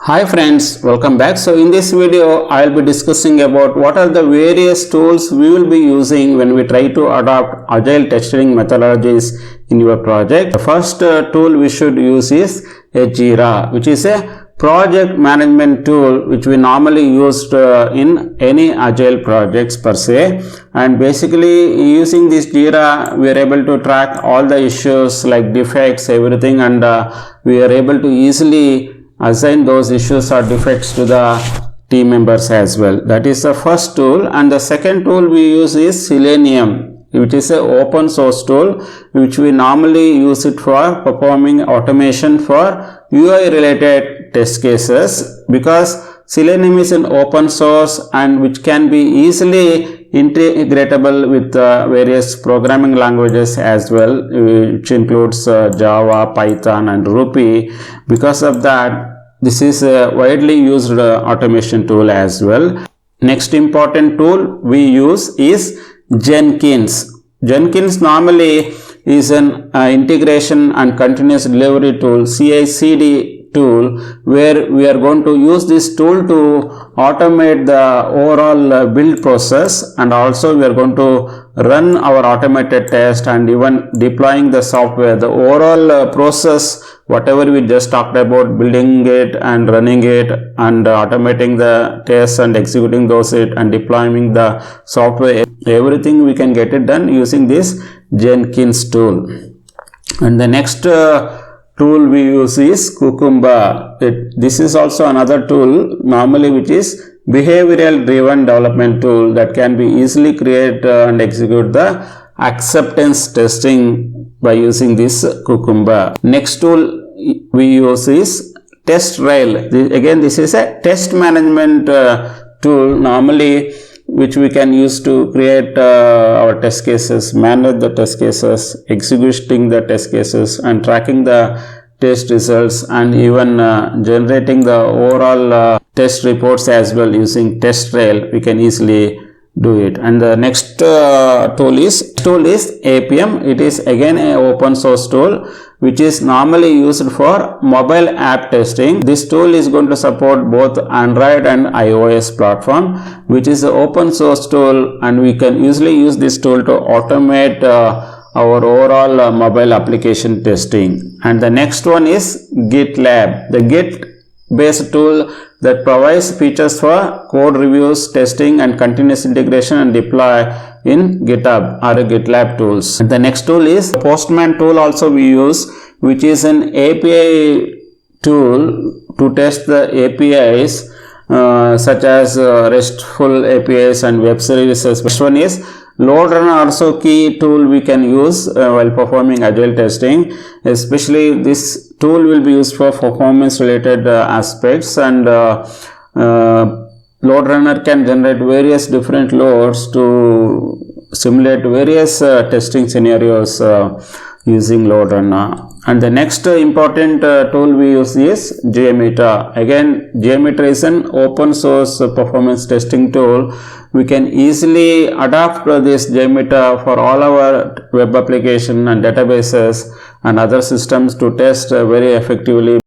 Hi friends, welcome back. So in this video, I will be discussing about what are the various tools we will be using when we try to adopt agile testing methodologies in your project. The first tool we should use is a Jira, which is a project management tool which we normally used in any agile projects per se. And basically using this Jira, we are able to track all the issues like defects, everything, and we are able to easily assign those issues or defects to the team members as well. That is the first tool. And the second tool we use is Selenium, which is an open source tool which we normally use it for performing automation for UI related test cases, because Selenium is an open source and which can be easily integratable with various programming languages as well, which includes Java, Python and Ruby. Because of that, this is a widely used automation tool as well. Next important tool we use is Jenkins. Jenkins normally is an integration and continuous delivery tool, CI/CD tool, where we are going to use this tool to automate the overall build process, and also we are going to run our automated test and even deploying the software. The overall process, whatever we just talked about, building it and running it and automating the tests and executing those and deploying the software, everything we can get it done using this Jenkins tool. And the next tool we use is Cucumber. This is also another tool normally which is behavioral driven development tool that can be easily create and execute the acceptance testing by using this Cucumber. Next tool we use is TestRail. Again, this is a test management tool normally which we can use to create our test cases, manage the test cases, executing the test cases and tracking the test results, and even generating the overall test reports as well. Using TestRail we can easily do it. And the next tool is APM. It is again an open source tool which is normally used for mobile app testing. This tool is going to support both Android and iOS platform, which is an open source tool, and we can easily use this tool to automate our overall mobile application testing. And the next one is GitLab, the Git based tool that provides features for code reviews, testing and continuous integration and deploy in GitHub or GitLab tools. And the next tool is Postman tool, also we use, which is an API tool to test the APIs such as RESTful APIs and web services. Next one is LoadRunner, also key tool we can use while performing agile testing. Especially this tool will be used for performance related aspects, and LoadRunner can generate various different loads to simulate various testing scenarios using LoadRunner. And the next important tool we use is JMeter. Again, JMeter is an open source performance testing tool. We can easily adapt this JMeter for all our web application and databases and other systems to test very effectively.